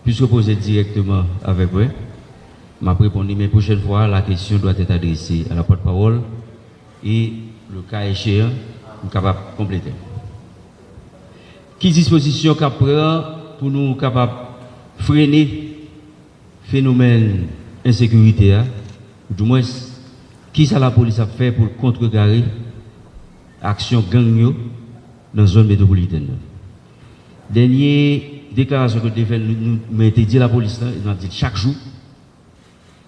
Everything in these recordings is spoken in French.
puisque poser directement avec vous, m'a répondu, mais prochaine fois, la question doit être adressée à la porte-parole et le cas échéant, nous sommes capables de compléter. Qui disposition qu'on prend pour nous capables de freiner le phénomène d'insécurité, ou du moins, qui ça la police a fait pour contrecarrer l'action gang dans la zone métropolitaine? Dernière déclaration que nous avons dit à la police, nous avons dit chaque jour,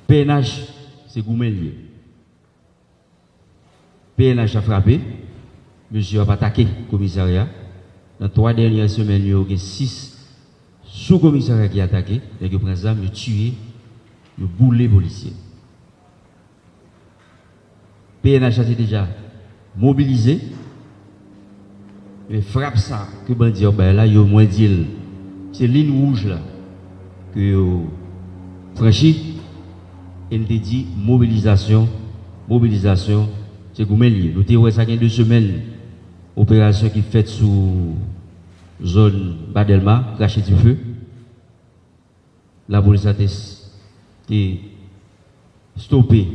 PNH, c'est Goumelier. PNH a frappé, monsieur a attaqué le commissariat. Dans 3 dernières semaines, il y a eu 6 sous-commissariats qui ont attaqué, et qui ont tué, ils ont boulé les policiers. PNH a été déjà mobilisé, mais frappe ça que bandit là, il y a moins dit, c'est ligne rouge là que franchi, et nous dit mobilisation, c'est Goumelier. Nous avons ça 2 semaines, opération qui fait sous zone Badelma, cracher du feu. La police a été stoppée,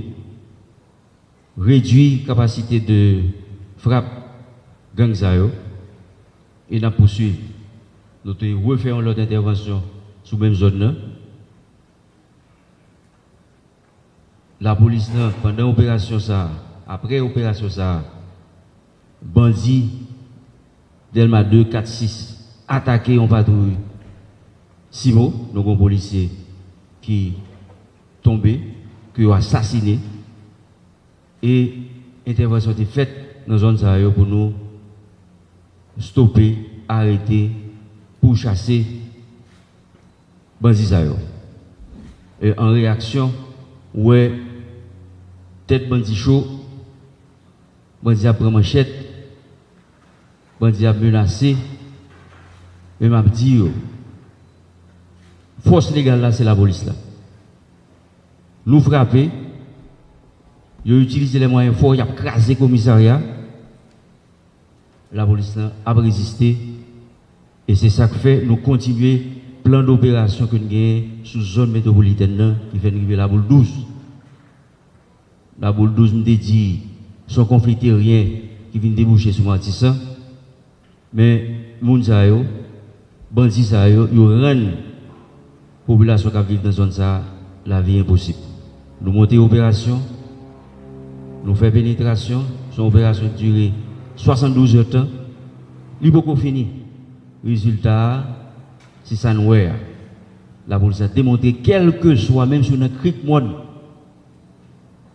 réduit capacité de frappe gang Zayo et nous poursuivons. Nous refaisons l'autre intervention sous même zone là. La police pendant l'opération ça, après l'opération ça, bandits Delma 2, 4, 6 attaqué en patrouille. 6 mots, nos policiers qui tombé, qui ont assassiné. Et intervention été faite dans la zone Zayo pour nous stopper, arrêter, pour chasser bandits Zayo. Et en réaction, ouais, tête bandit chaud, bandit a pris manchette, bandit a menacé, et m'a dit, force légale là, c'est la police là. Nous frapper, ils ont utilisé les moyens forts, ils ont crasé le commissariat. La police là a résisté, et c'est ça que fait, nous continuer le plan d'opération que nous avons sous zone métropolitaine qui fait arriver la boule 12. La boule 12 nous dit, son conflit terrien qui vient déboucher sur Matissa, mais moun sa yo, bandits sa yo, yo rend population qui vit dans la zone ça la vie impossible. Nous montons opération, nous faisons pénétration, son opération durée 72 heures de temps, il n'est pas fini. Résultat, c'est ça nous la police a démontré, quel que soit, même si on a cric monde,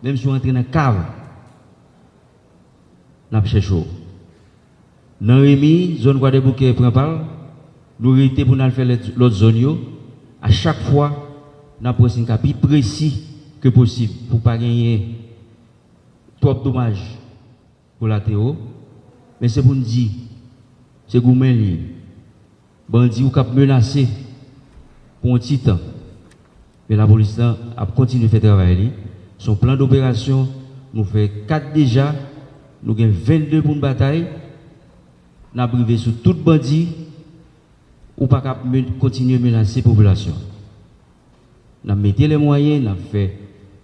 même si on entre dans la cave, nous avons cherché. Dans Rémi, zone Guadeloupe prend parle, nous arrêtons pour nous faire l'autre zone. À chaque fois, nous avons un cas plus précis que possible pour ne pas gagner trop de dommages pour la théo. Mais c'est pour nous dire, c'est Goumelier, bandit ou cap menacé pour un petit temps. Mais la police a continué à faire travailler. Son plan d'opération, nous fait 4 déjà, nous avons 22 pour une bataille. Nous avons privé sur tout bandit ou pas continuer à menacer la population. Nous avons mis les moyens, nous avons fait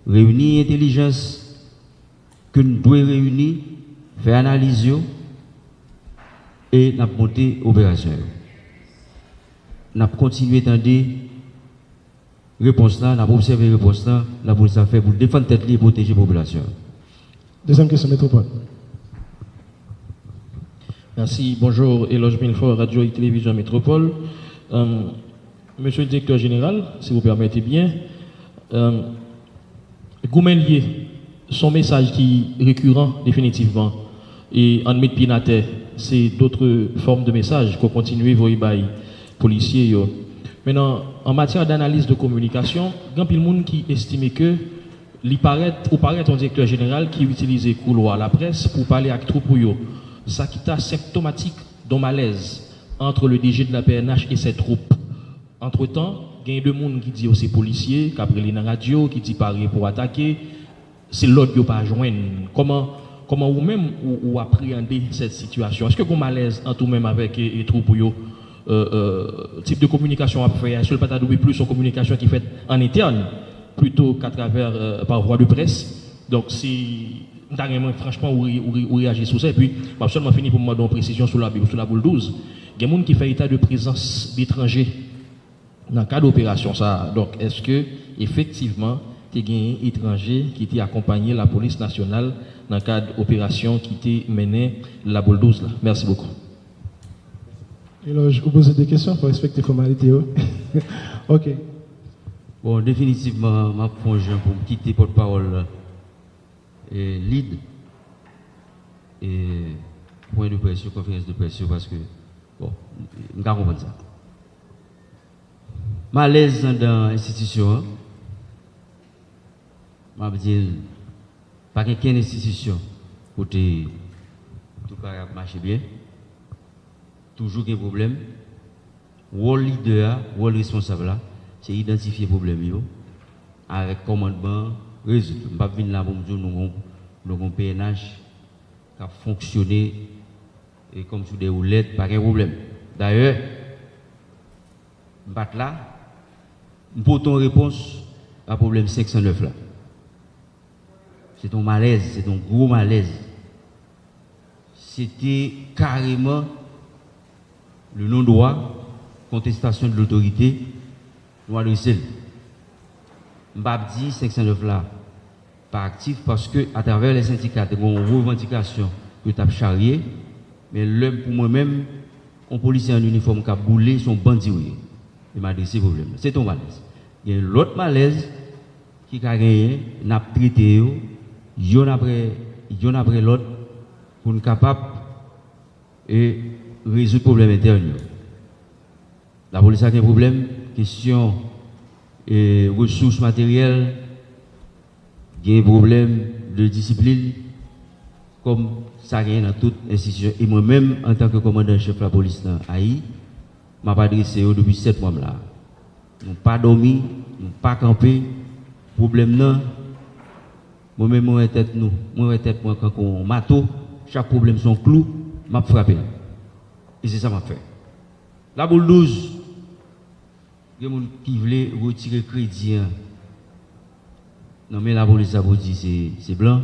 réunir l'intelligence que nous devons réunir, faire analyse et nous avons monté l'opération. Nous avons continué à attendre réponse là, nous avons observé la réponse là, la police a fait pour défendre tête et protéger la population. Deuxième question, métropole. Merci. Bonjour, Éloge Milfort, Radio et Télévision Métropole. Monsieur le directeur général, si vous permettez bien, Goumelier, son message qui est récurrent définitivement, et en Pinater, c'est d'autres formes de messages qu'on continue à voir les policiers. Maintenant, en matière d'analyse de communication, il y a de monde qui estime que il paraît un directeur général qui utilise les couloirs la presse pour parler avec troupes. Ça qui est symptomatique d'un malaise entre le DG de la PNH et ses troupes. Entre-temps, il y a deux personnes qui disent c'est policiers, qui après les radio, qui disent pareil pour attaquer. C'est l'autre qui n'a pas joindre. Comment vous-même vous appréhendez cette situation? Est-ce que vous malaise en tout même avec les troupes type de communication à faire. Est-ce que le pas plus en communication qui est faite en interne plutôt qu'à travers par voie de presse? Donc si franchement ou réagir sur ça et puis seulement fini pour moi donner précision sur la boule 12. Il y a des gens qui fait état de présence d'étrangers dans le cadre d'opération ça. Donc est-ce que effectivement tu as un étranger qui t'a accompagné la police nationale dans le cadre d'opération qui t'a mené la boule 12 là? Merci beaucoup. Alors, je vous pose des questions pour respecter les formalités. Ok. Bon, définitivement, ma fonction pour quitter porte-parole et lead et point de presse, conférence de presse, parce que, bon, je comprends ça. Malaise dans l'institution, je vais dire, pas qu'une institution pour tout marcher bien, toujours qu'il y a un problème, rôle leader, rôle responsable, c'est identifier le problème avec commandement, résoudre. Je ne vais pas venir là pour dire nous avons un PNH qui a fonctionné et comme sous des roulettes, pas de problème. D'ailleurs, je vais là, je peux une réponse à problème 509 là. C'est un malaise, c'est un gros malaise. C'était carrément le non-droit, contestation de l'autorité, nous adresser. Je ne dis 509 là, pas actif parce que à travers les syndicats, il y a une revendication que tu as charriée, mais l'homme pour moi-même, un policier en uniforme qui a boulé son bandit, il m'a adressé le problème. C'est un malaise. Il y a l'autre malaise qui a gagné, n'a traité, yon après l'autre, pour nous capable et résoudre le problème interne. La police a un problème, question et ressources matérielles, il y a un problème de discipline, comme ça gagne dans toute institution. Et moi-même, en tant que commandant-chef de la police dans Haïti, je m'ai adressé depuis 7 mois là. Nous n'avons pas dormi, nous n'avons pas campé. Problème non. Moi-même, moi, tête moi, quand on mato, chaque problème son clou, m'a frappé. Et c'est ça m'a fait. La boule 12, il y a des gens qui voulaient retirer crédit. Non, mais la police a dit c'est blanc.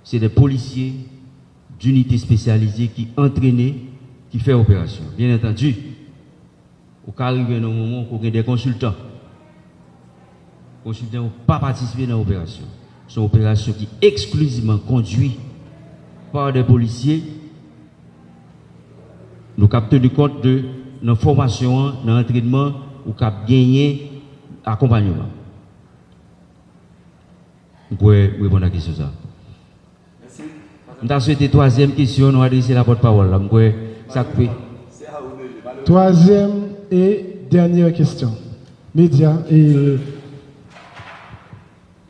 C'est des policiers d'unités spécialisées qui entraînent, qui font opération. Bien entendu, au cas où il y a un moment où il y a des consultants. Les consultants n'ont pas participé dans l'opération. C'est une opération qui est exclusivement conduite par des policiers. Nous avons tenu compte de nos formations, de l'entraînement, ou nous avons gagné accompagnement. Vous pouvez répondre à la question. Merci. Nous avons souhaité troisième question, nous avons adressé la porte-parole. Troisième et dernière question. Média et...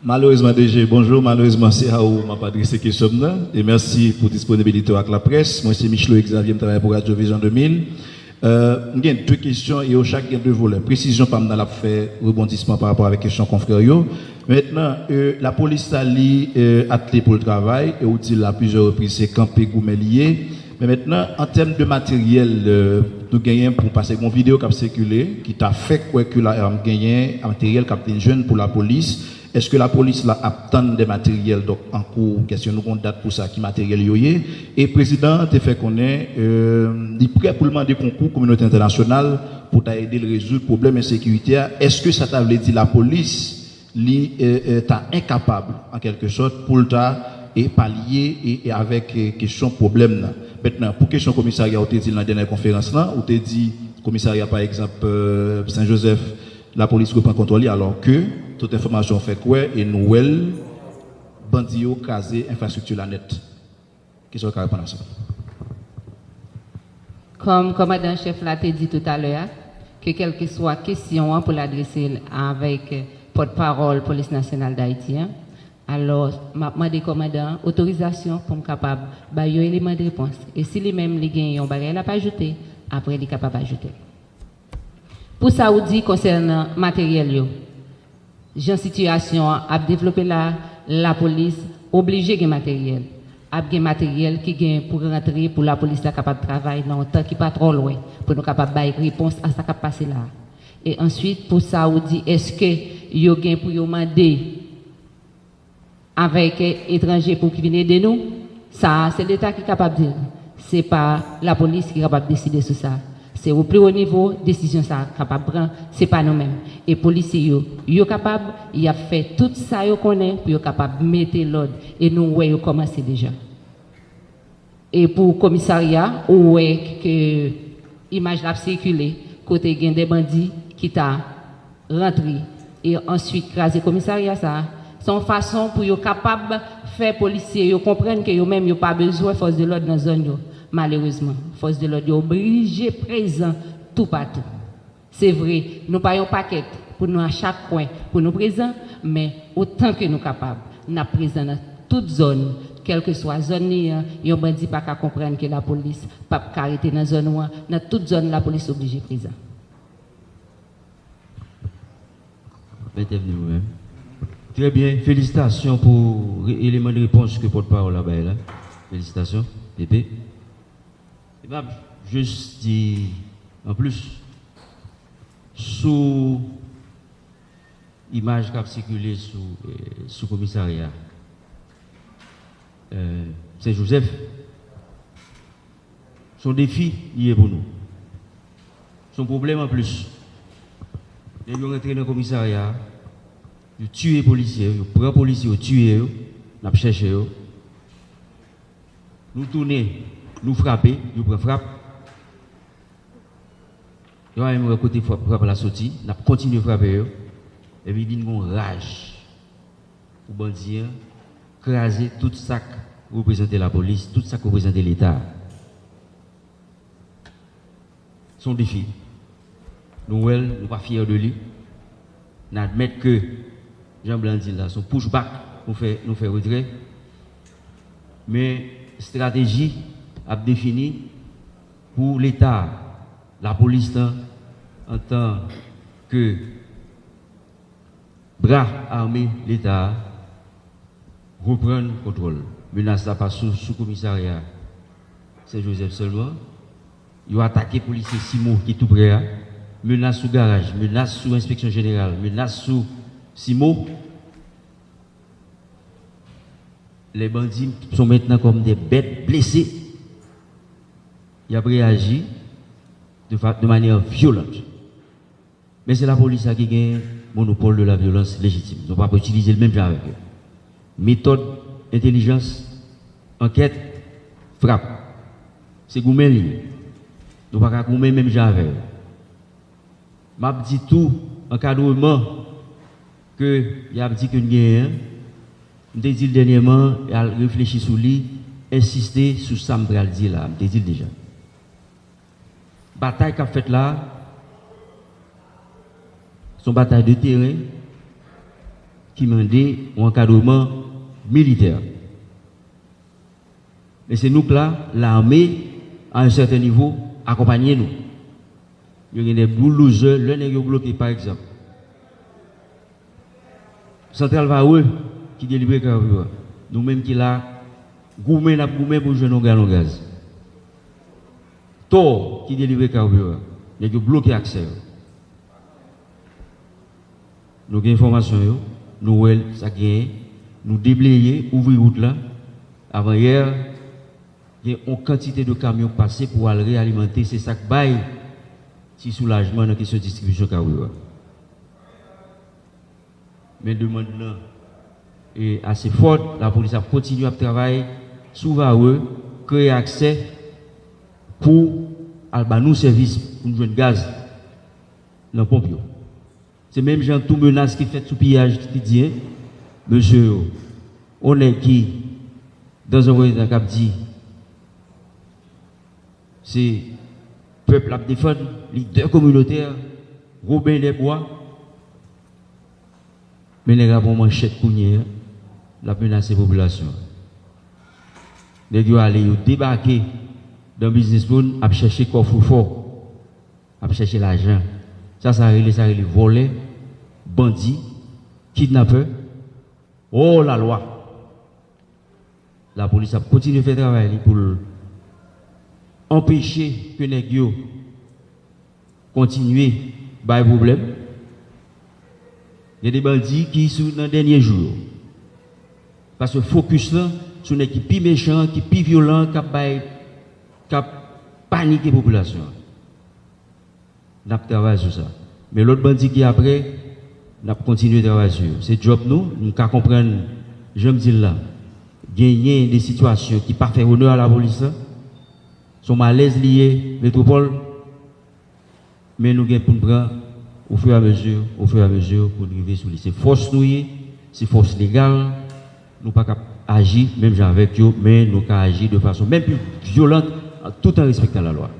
Malheureusement, DG, bonjour. Malheureusement, c'est Raoult m'a pas adressé cette question là. Et merci pour la disponibilité avec la presse. Moi, c'est Michel Xavier, je travaille pour Radio Vision 2000. J'ai deux questions et au chaque deux volets. Précision, pas dans la fait rebondissement par rapport à la question confrère. Maintenant, la police a attelé pour le travail et dit à plusieurs reprises c'est campé goumelier. Mais maintenant, en termes de matériel, nous gagnons pour passer une vidéo qui a circulé, qui t'a fait quoi que la gagné un matériel qui a été jeune pour la police. Est-ce que la police là attend des matériels donc en cours? Question nous avons date pour ça qui matériel yoyé. Et président te fait connaître il prêt pour demander concours communauté internationale pour t'aider à résoudre le problème insécurité. Est-ce que ça t'a veut dire la police t'a incapable en quelque sorte pour t'a et pallier et avec question problème là. Maintenant pour question commissariat on t'a dit dans la dernière conférence là on t'a dit commissariat par exemple Saint-Joseph la police reprend contrôle alors que toute information fait quoi et Noël bandio casé infrastructure la net. Qu'est-ce que vous répondez à ça? Comme commandant chef l'a dit tout à l'heure, que quelle que soit question pour l'adresser avec porte-parole police nationale d'Haïti, alors m'a demandé commandant autorisation pour me capable ba yo élément de réponse et si lui même li gagne on bagay la pas ajouter après il est capable ajouter. Pour ça ou dit concernant matériel yo Jean situation a développé la police obligé de matériel a bien matériel qui gagne pour rentrer pour la police là capable de travailler dans un temps qui pas trop loin pour nous capable de réponse à ça qui passé là. Et ensuite pour ça on dit est-ce que yo gagne pour yo demander avec étrangers pour qui viennent aider nous, ça c'est l'État qui est capable de dire. C'est pas la police qui est capable de décider sur ça. C'est au plus haut niveau, décision ça capable de prendre, c'est pas nous-mêmes. Et policiers yo capable, il a fait tout ça yo connaît pour yo capable de mettre l'ordre et nous ouais yo commencé déjà. Et pour commissariat, ouais que image l'a circulé côté gain des bandits qui t'a rentré et ensuite craser commissariat ça. Son façon pour yo capable faire policiers yo comprendre que yo même yo pas besoin force de l'ordre dans zone yo. Malheureusement, force de l'ordre obligé présent tout partout. C'est vrai, nous pas un paquet pour nous à chaque coin pour nous présents, mais autant que nous capables, nous présents dans toute zone, quelle que soit zone yo bandi pas qu'à comprendre que la police pas arrêter dans zone dans toute zone la police obligé présent. Bienvenue vous-même. Très bien, félicitations pour l'élément de réponse que porte-parole là-bas là. Félicitations, Pépé. Et bien, juste dire, en plus, sous l'image qui a circulé sous commissariat, c'est Joseph, son défi, il est pour nous. Son problème en plus, ils ont rentré dans le commissariat, ils tuent les policiers, ils prennent les policiers, ils tuent, ils cherchent, nous tournons. Nous frapper, nous prenons frappe. Nous avons un côté frappe à la sortie, nous continuons à frapper. Et puis nous avons une rage pour bandits, craser tout ça qui représente la police, tout ça qui représente l'État. Son défi. Nous ne sommes pas fiers de lui. Nous admettons que Jean Blanc dit là, son pushback nous fait retrait. Mais stratégie a défini pour l'État, la police en tant que bras armé l'État reprendre le contrôle. Menace pas sous commissariat, c'est Joseph seulement. Il a attaqué les policiers Simo qui est tout près. Menace sous garage, menace sous inspection générale, menace sous Simo. Les bandits sont maintenant comme des bêtes blessées. Il a réagi de manière violente. Mais c'est la police qui a le monopole de la violence légitime. Nous ne pouvons pas utiliser le même genre avec eux. Méthode, intelligence, enquête, frappe. C'est gourmet lié. Nous ne pouvons pas gourmet même genre avec eux. Je dis tout encadrement que il a dit que nous avons. Je dit dernièrement, il a réfléchi sur lui, insister sur ça, je vais dire là, je dit déjà. Bataille qu'a faite là, son bataille de terrain qui demandait un encadrement militaire. Mais c'est nous que là, l'armée, à un certain niveau, accompagnez nous. Il y a des blue losers, l'un est bloqué par exemple. Central Vaoué, qui délivre carburant. Nous-mêmes qui là, gourmet pour jouer nos gaz. Tor qui délivre carburant. Il y a bloqué l'accès. Nous avons information, nous ça gagne, nous déblayer, ouvrir route là. Avant hier, il y a une quantité de camions passés pour aller réalimenter ces sacs bail, si soulagement dans la question de distribution carburant. Mais demande là est assez forte, la police a continué à travailler sous Vaoué, créer accès pour nous service pour nous jouer gaz dans le pompe. C'est même gens tout menace qui fait sous pillage qui dit, monsieur, on est qui dans un président qui dit, c'est peuple à défendre, leader communautaire, Robin des Bois, mais les gars vont manchette pour la menace des populations. Les gars allaient débarquer dans le business plan à chercher coffre fort, à chercher l'argent. Ça les volés, bandits, kidnappeurs. Oh la loi! la police a continué à faire travail pour empêcher que les gens continuent à avoir des problèmes. Il y a des bandits qui sont dans les derniers jours. Parce que le focus là, sur une équipe plus méchante, qui plus violent, qui panique la population. Nous travaillons sur ça. Mais l'autre bandit qui est après, nous continuons à travailler sur. C'est job nous comprenons, je me dis là, gagner des situations qui ne pas faire honneur à la police, sont malaise liés, métropole, mais nous gagnons pour nous prendre au fur et à mesure, pour arriver sur lui. C'est force nous, c'est force légale, nous pas agir, même avec eux, mais nous agir de façon même plus violente, tout en respectant la loi.